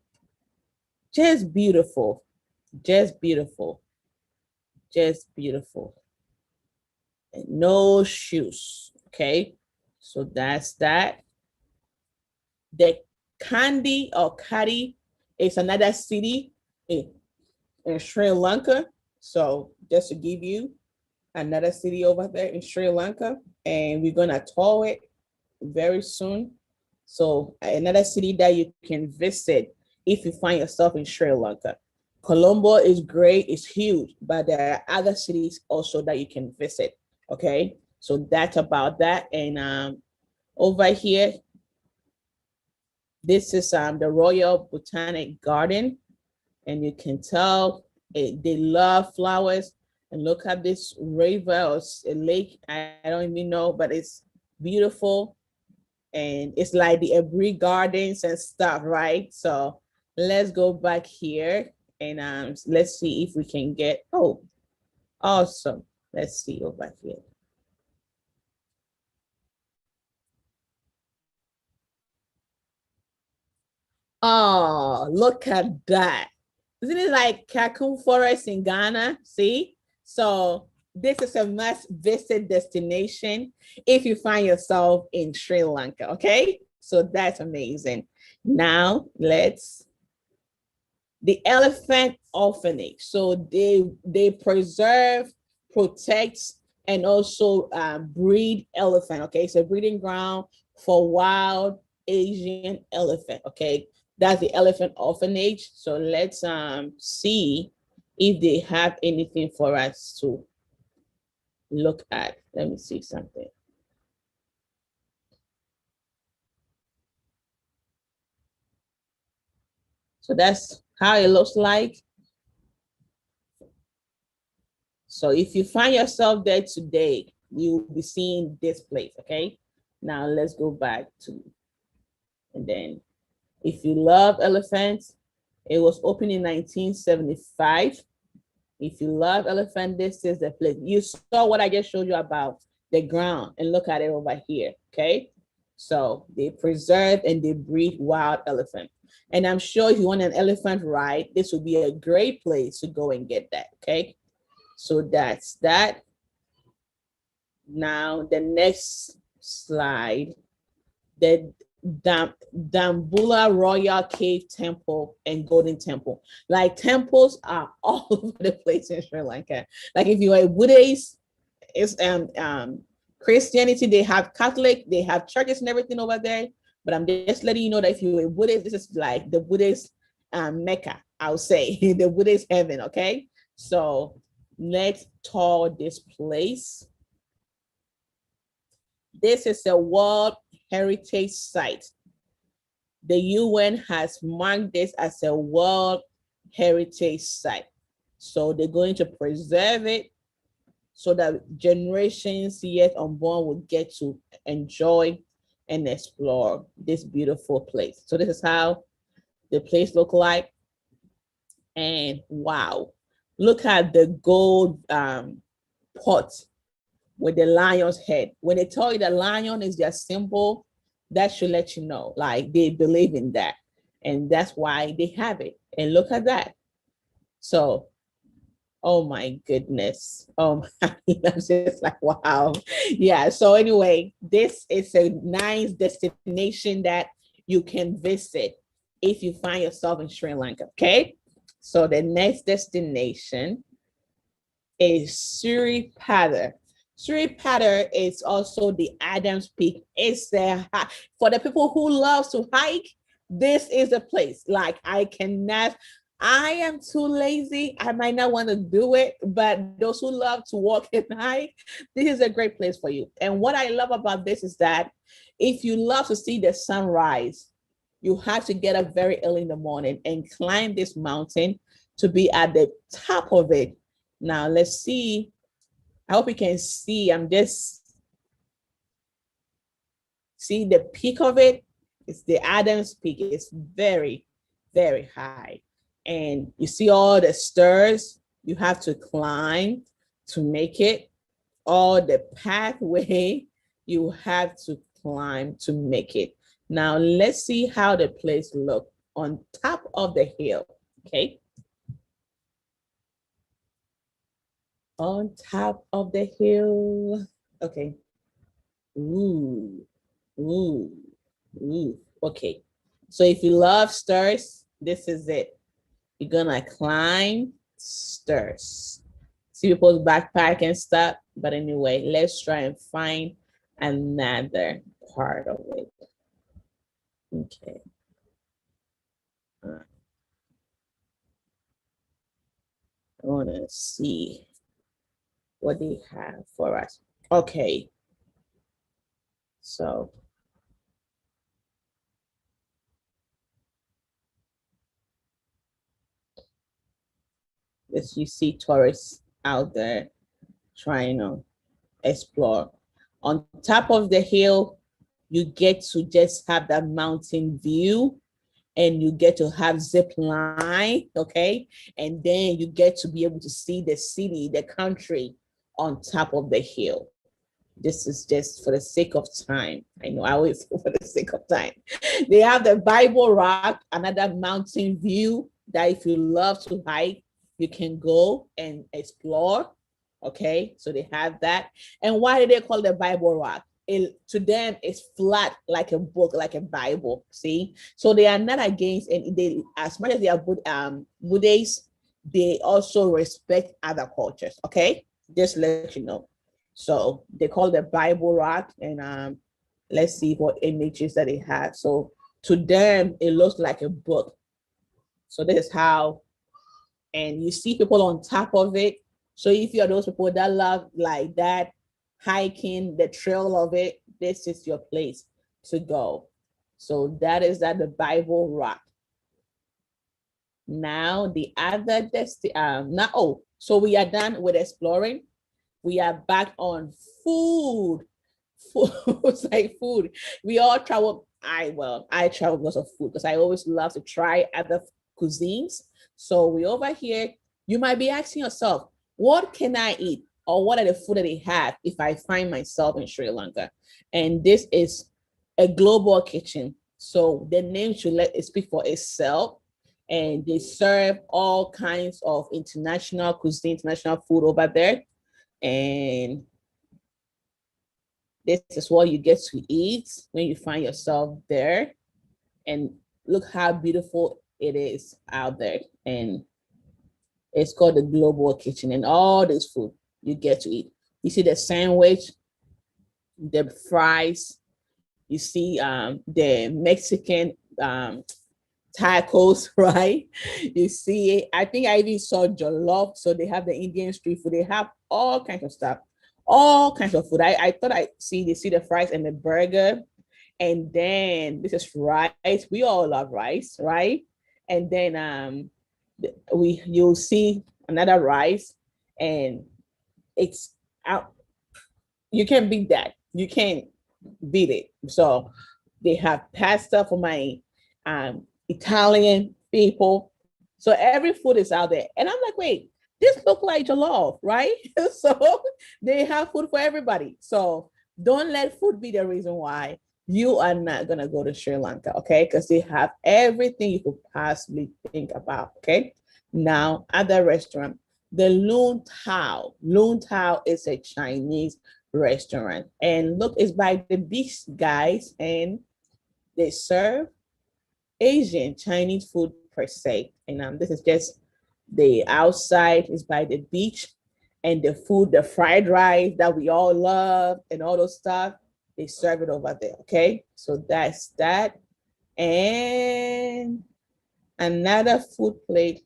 just beautiful, just beautiful, just beautiful. And no shoes. Okay, so that's that. The Kandy or Kadi is another city in Sri Lanka. So just to give you another city over there in Sri Lanka, and we're gonna tour it very soon. So another city that you can visit if you find yourself in Sri Lanka. Colombo is great, it's huge, but there are other cities also that you can visit. Okay, so that's about that. And over here, this is the Royal Botanic Garden, and you can tell they love flowers. And look at this river or a lake, I don't even know, but it's beautiful. And it's like the Abri Gardens and stuff, right? So let's go back here and let's see if we can get, oh, awesome. Let's see over here. Oh, look at that. Isn't it like Kakun Forest in Ghana? See? So this is a must visit destination if you find yourself in Sri Lanka, okay? So that's amazing. Now the elephant orphanage. So they preserve, protect, and also breed elephant, okay? So breeding ground for wild Asian elephant, okay? That's the elephant orphanage. So let's see if they have anything for us to look at. Let me see something. So that's how it looks like. So if you find yourself there today, you'll be seeing this place, okay? Now let's go back to, and then if you love elephants, it was opened in 1975. If you love elephant, this is the place. You saw what I just showed you about the ground, and look at it over here, okay? So they preserve and they breed wild elephant. And I'm sure if you want an elephant ride, this would be a great place to go and get that, okay? So that's that. Now the next slide, the Dambula Royal Cave Temple and Golden Temple. Like temples are all over the place in Sri Lanka. Like if you are Buddhist, it's Christianity, they have Catholic, they have churches and everything over there. But I'm just letting you know that if you're a Buddhist, this is like the Buddhist Mecca, I'll say, the Buddhist heaven, okay? So let's tour this place. This is a World Heritage Site. The UN has marked this as a World Heritage Site. So they're going to preserve it so that generations yet unborn will get to enjoy and explore this beautiful place. So this is how the place look like. And wow, look at the gold pot with the lion's head. When they tell you the lion is their symbol, that should let you know, like they believe in that. And that's why they have it. And look at that. So, oh my goodness. Oh my, I'm just like, wow. Yeah, so anyway, this is a nice destination that you can visit if you find yourself in Sri Lanka, okay? So the next destination is Suripada. Suripada is also the Adams Peak. It's for the people who love to hike. This is a place. Like I am too lazy. I might not want to do it, but those who love to walk and hike, this is a great place for you. And what I love about this is that if you love to see the sunrise, you have to get up very early in the morning and climb this mountain to be at the top of it. Now let's see. I hope you can see. I'm just see the peak of it. It's the Adams Peak. It's very, very high. And you see all the stairs you have to climb to make it. All the pathway you have to climb to make it. Now let's see how the place looks on top of the hill. Okay. On top of the hill. Okay. Ooh, ooh, ooh. Okay. So if you love stairs, this is it. You're gonna climb stairs. See people's backpack and stuff. But anyway, let's try and find another part of it. Okay. I want to see what they have for us. Okay. So as you see tourists out there trying to explore. On top of the hill, you get to just have that mountain view and you get to have zip line, okay? And then you get to be able to see the city, the country on top of the hill. This is just for the sake of time. I know I always for the sake of time. They have the Bible Rock, another mountain view that if you love to hike, you can go and explore. Okay, so they have that. And why do they call it Bible Rock? To them, it's flat like a book, like a Bible. See, so they are not against, and they, as much as they are Buddhists, they also respect other cultures. Okay, just let you know. So they call the Bible Rock, and let's see what images that they have. So to them, it looks like a book. So this is how, and you see people on top of it. So if you're those people that love like that, hiking, the trail of it, this is your place to go. So that is at the Bible Rock. Now the other now, oh, so we are done with exploring. We are back on food. Food, it's like food. We all travel. I travel because of food because I always love to try other cuisines. So we over here. You might be asking yourself, what can I eat, or what are the food that they have if I find myself in Sri Lanka? And this is a global kitchen. So the name should let it speak for itself. And they serve all kinds of international cuisine, international food over there. And this is what you get to eat when you find yourself there. And look how beautiful it is out there. And it's called the Global Kitchen. And all this food you get to eat. You see the sandwich, the fries, you see the Mexican tacos, right? You see it. I think I even saw jollof. So they have the Indian street food. They have all kinds of stuff, all kinds of food. I thought I see they see the fries and the burger, and then this is rice. We all love rice, right? And then you'll see another rice, and it's out. You can't beat that. You can't beat it. So they have pasta for my Italian people. So every food is out there. And I'm like, wait, this look like jollof, right? So they have food for everybody. So don't let food be the reason why you are not gonna go to Sri Lanka, okay? Because they have everything you could possibly think about, okay? Now, at the restaurant, the Loon Tao. Loon Tao is a Chinese restaurant. And look, it's by the beach, guys, and they serve Asian Chinese food per se. And this is just the outside is by the beach, and the food, the fried rice that we all love and all those stuff, they serve it over there. Okay, so that's that. And another food plate,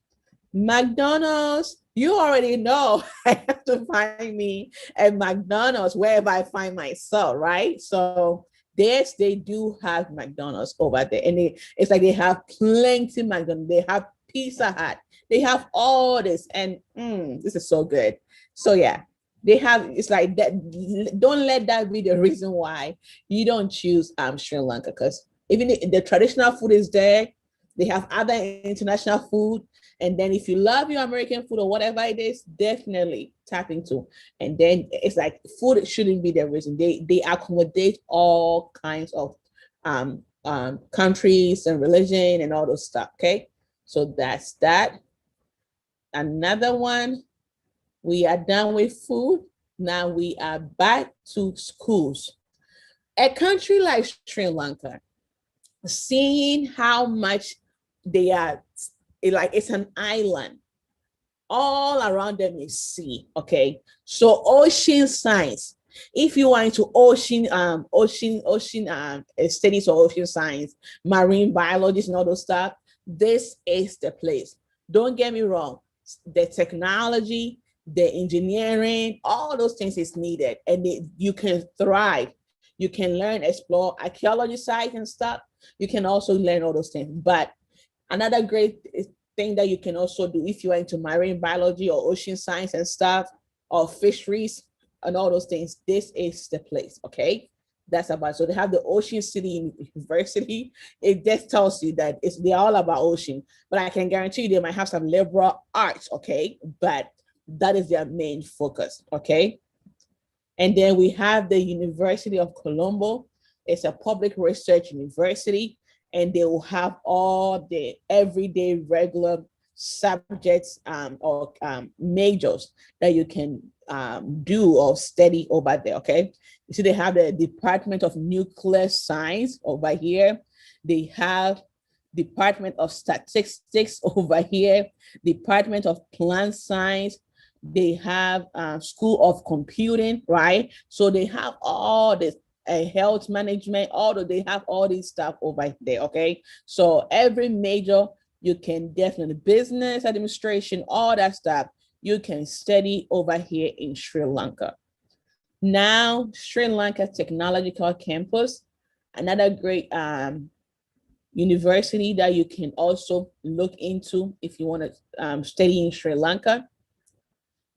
McDonald's. You already know I have to find me at McDonald's wherever I find myself, right? So yes, they do have McDonald's over there, and it's like they have plenty McDonald's. They have Pizza Hut. They have all this, and this is so good. So yeah, they have. It's like that. Don't let that be the reason why you don't choose Sri Lanka, because even the traditional food is there. They have other international food. And then if you love your American food or whatever it is, definitely tap into. And then it's like food shouldn't be the reason. They accommodate all kinds of countries and religion and all those stuff. Okay. So that's that. Another one, we are done with food. Now we are back to schools. A country like Sri Lanka, seeing how much they are, it's an island. All around them is sea. Okay, so ocean science. If you are into ocean studies or ocean science, marine biology and all those stuff, this is the place. Don't get me wrong. The technology, the engineering, all those things is needed, and you can thrive. You can learn, explore archaeology sites and stuff. You can also learn all those things. But another great thing that you can also do if you are into marine biology or ocean science and stuff, or fisheries and all those things, this is the place. Okay, that's about. So they have the Ocean City University. It just tells you that they're all about ocean, but I can guarantee you they might have some liberal arts. Okay, but that is their main focus. Okay, and then we have the University of Colombo. It's a public research university, and they will have all the everyday regular subjects or majors that you can do or study over there. Okay, you see they have the Department of Nuclear Science over here. They have Department of Statistics over here, Department of Plant Science. They have School of Computing, right? So they have all this health management, although they have all these stuff over there. Okay, so every major you can definitely, business administration, all that stuff you can study over here in Sri Lanka. Now, Sri Lanka Technological Campus, another great university that you can also look into if you want to study in Sri Lanka.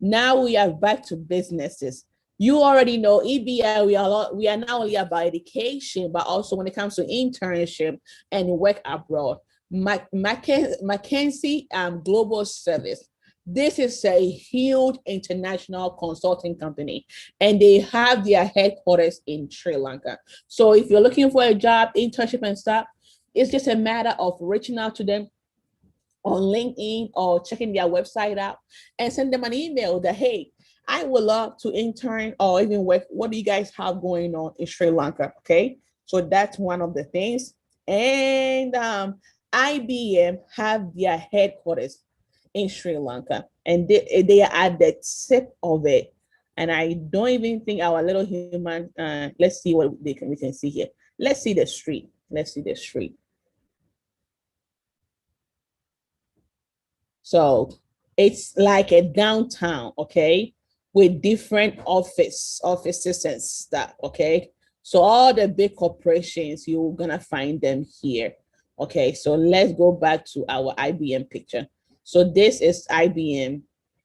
Now we are back to businesses. You already know EBI, we are not only about education, but also when it comes to internship and work abroad. Mackenzie Global Service. This is a huge international consulting company, and they have their headquarters in Sri Lanka. So if you're looking for a job, internship and stuff, it's just a matter of reaching out to them on LinkedIn or checking their website out and send them an email that, hey, I would love to intern or even work. What do you guys have going on in Sri Lanka? Okay. So that's one of the things. And IBM have their headquarters in Sri Lanka, and they are at the tip of it. And I don't even think our little human, let's see what we can see here. Let's see the street. Let's see the street. So it's like a downtown, okay, with different offices and stuff, okay. So all the big corporations, you're gonna find them here, okay. So let's go back to our IBM picture. So this is IBM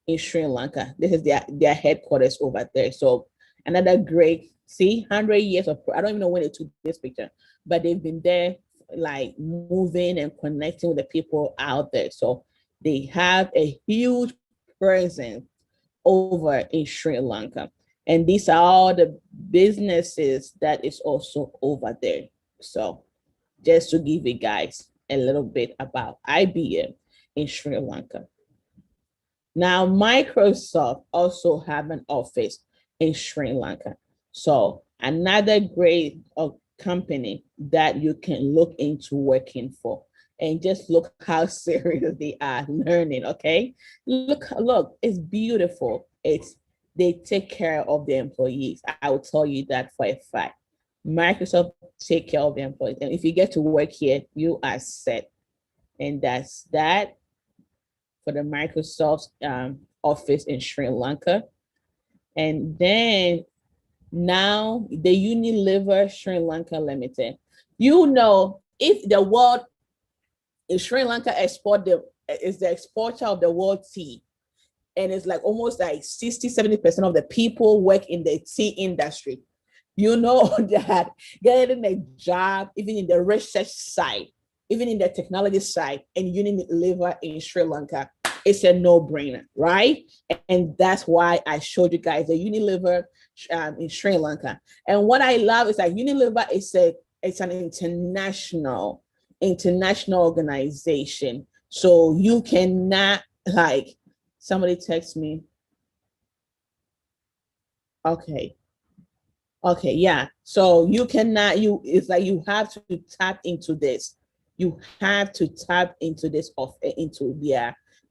in Sri Lanka. This is their headquarters over there. So another great, see, 100 years of, I don't even know when they took this picture, but they've been there like moving and connecting with the people out there. So they have a huge presence over in Sri Lanka. And these are all the businesses that is also over there. So just to give you guys a little bit about IBM in Sri Lanka. Now, Microsoft also have an office in Sri Lanka. So another great company that you can look into working for. And just look how serious they are learning, okay? Look, it's beautiful. They take care of their employees. I will tell you that for a fact. Microsoft take care of their employees. And if you get to work here, you are set. And that's that for the Microsoft office in Sri Lanka. And then now the Unilever Sri Lanka Limited. You know, if the world in Sri Lanka is the exporter of the world tea. And it's like almost like 60-70% of the people work in the tea industry. You know that getting a job, even in the research side, even in the technology side, and Unilever in Sri Lanka, it's a no-brainer, right? And that's why I showed you guys the Unilever in Sri Lanka. And what I love is that Unilever it's an international organization. So you cannot, like, somebody text me. Okay, yeah. So you cannot, it's like you have to tap into this. You have to tap into this into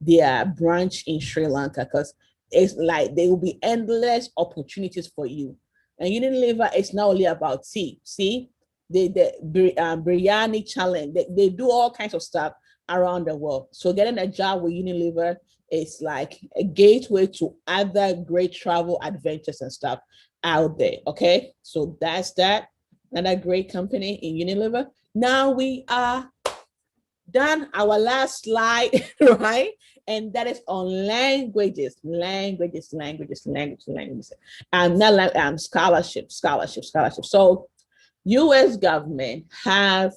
their branch in Sri Lanka, because it's like there will be endless opportunities for you. And Unilever is not only about tea. See, the biryani challenge. They do all kinds of stuff around the world. So getting a job with Unilever is like a gateway to other great travel adventures and stuff out there. Okay, so that's that. Another great company in Unilever. Now we are done. Our last slide, right? And that is on languages. Scholarship. So U.S. government have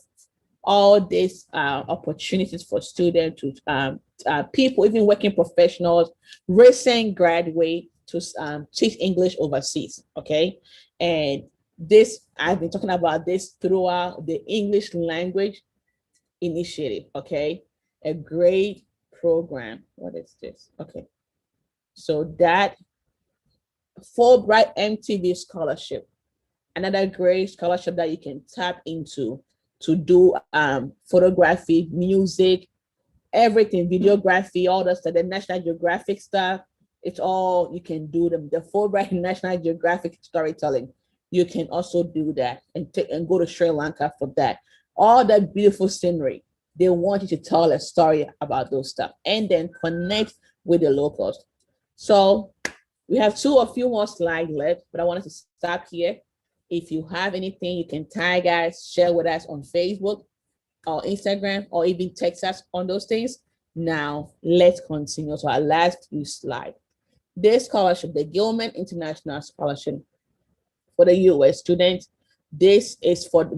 all these opportunities for students, to people, even working professionals, recent graduate to teach English overseas, okay? And this, I've been talking about this throughout the English language initiative, okay? A great program. What is this? Okay. So that Fulbright MTV scholarship, another great scholarship that you can tap into to do photography, music, everything, videography, all the stuff, the National Geographic stuff. It's all, you can do them. The Fulbright National Geographic storytelling, you can also do that and go to Sri Lanka for that. All that beautiful scenery, they want you to tell a story about those stuff and then connect with the locals. So we have a few more slides left, but I wanted to stop here. If you have anything, you can tag us, share with us on Facebook. or Instagram or even text us on those things. Now let's continue to our last few slides. This scholarship, the Gilman International Scholarship for the US students, this is for the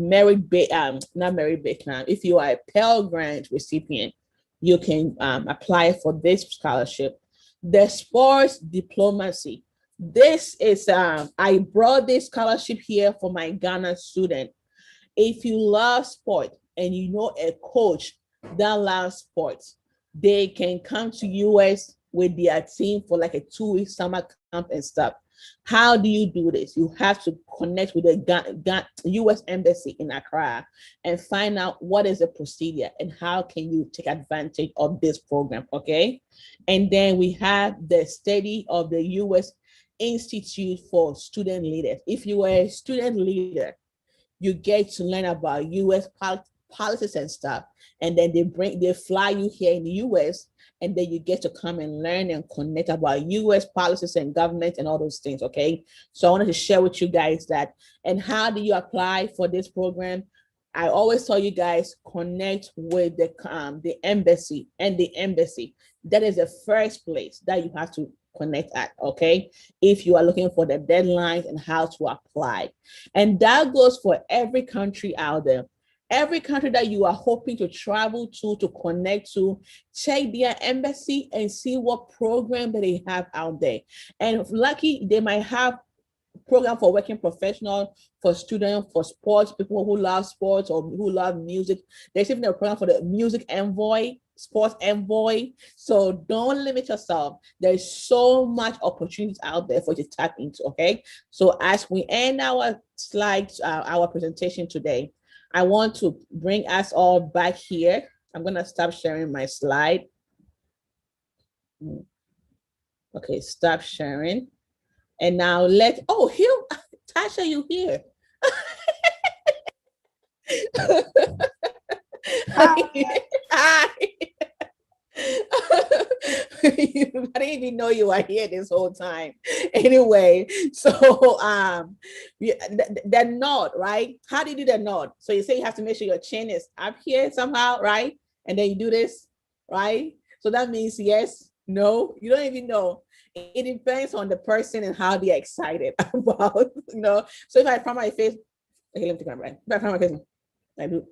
not merit-based. If you are a Pell Grant recipient, you can apply for this scholarship. The sports diplomacy. This is I brought this scholarship here for my Ghana student. If you love sport and you know a coach that loves sports, they can come to US with their team for like a 2-week summer camp and stuff. How do you do this? You have to connect with the US Embassy in Accra and find out what is the procedure and how can you take advantage of this program, okay? And then we have the study of the US Institute for Student Leaders. If you are a student leader, you get to learn about US policies and stuff. And then they fly you here in the US, and then you get to come and learn and connect about US policies and government and all those things, okay? So I wanted to share with you guys that. And how do you apply for this program? I always tell you guys, connect with the embassy, and the embassy. That is the first place that you have to connect at, okay? If you are looking for the deadlines and how to apply. And that goes for every country out there. Every country that you are hoping to travel to connect to, check their embassy and see what program that they have out there. And if lucky, they might have program for working professional, for students, for sports, people who love sports or who love music. There's even a program for the music envoy, sports envoy. So don't limit yourself. There's so much opportunities out there for you to tap into, okay? So as we end our slides, our presentation today, I want to bring us all back here. I'm gonna stop sharing my slide. Okay, stop sharing. And now here, Tasha, you here. Hi. I didn't even know you were here this whole time. Anyway, so the nod, right? How do you do the nod? So you say you have to make sure your chin is up here somehow, right? And then you do this, right? So that means yes, no, you don't even know. It depends on the person and how they're excited about, So if I prime my face, okay, let me take my right. If I prime my face, I do.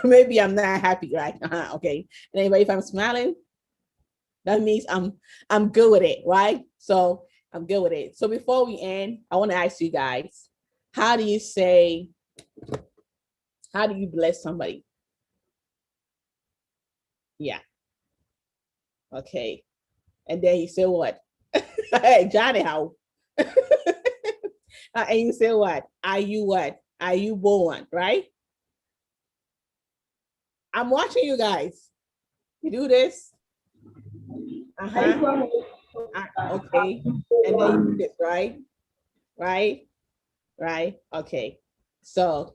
Maybe I'm not happy, right? Okay. And anyway, if I'm smiling, that means I'm good with it, right? So I'm good with it. So before we end, I want to ask you guys, how do you bless somebody? Yeah. Okay. And then you say what? Hey, Johnny, how? And you say what? Are you what? Are you born, right? I'm watching you guys. You do this. Okay. And then you do this, right? Right? Okay. So,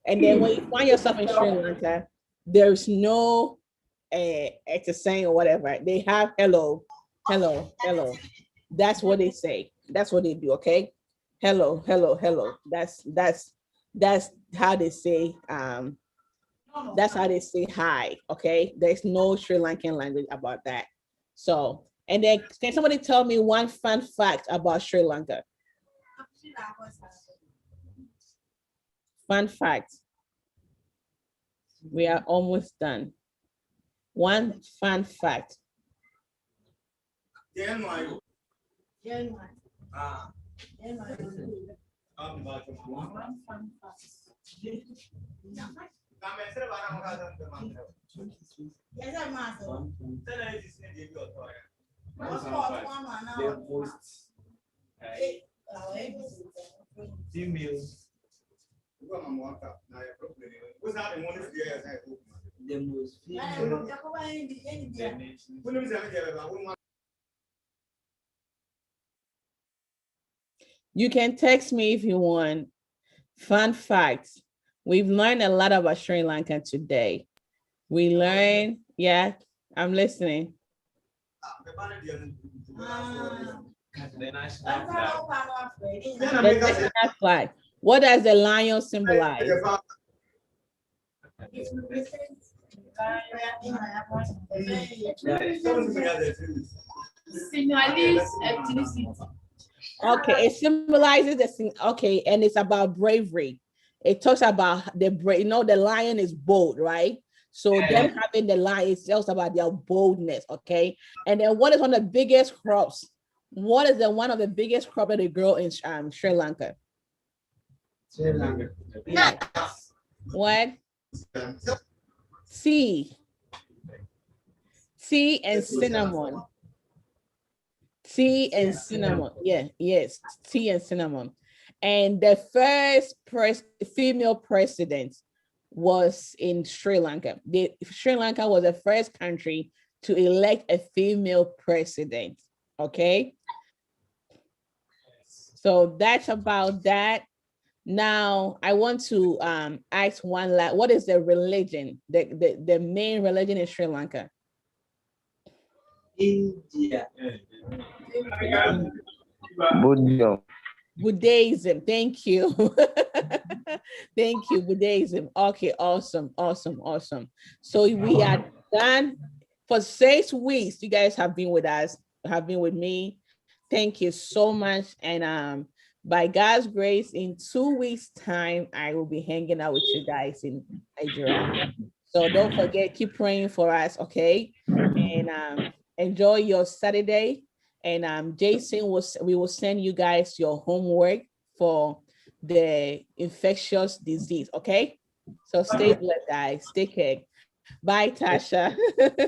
and then when you find yourself in Sri Lanka, there's no it's a saying or whatever. They have hello. That's what they say. That's what they do, okay? Hello. That's how they say that's how they say hi, okay? There's no Sri Lankan language about that. So, and then can somebody tell me one fun fact about Sri Lanka? Fun fact. We are almost done. One fun fact. You can text me if you want. Fun facts. We've learned a lot about Sri Lanka today. We learned, yeah, I'm listening. Flag. What does the lion symbolize? Signalise ethnicity. Okay, it symbolizes the thing. Okay, and it's about bravery. It talks about the brave. You know, the lion is bold, right? So them having the lion is just about their boldness. Okay, and then what is one of the biggest crops? What is the one of the biggest crop that they grow in Sri Lanka? Yes. What? Tea. Tea and cinnamon. Tea and cinnamon. Yeah, yes, tea and cinnamon. And the first female president was in Sri Lanka. Sri Lanka was the first country to elect a female president. Okay. So that's about that. Now I want to ask one last, what is the religion, the main religion in Sri Lanka? India. Buddhism. Thank you. Thank you, Buddhism. Okay, awesome, awesome, awesome. So we are done for 6 weeks. You guys have been with us, have been with me. Thank you so much. And by God's grace, in 2 weeks' time, I will be hanging out with you guys in Nigeria. So don't forget, keep praying for us, okay? And enjoy your Saturday. And Jason, we will send you guys your homework for the infectious disease, okay? So stay blessed, guys. Take care. Bye, Tasha.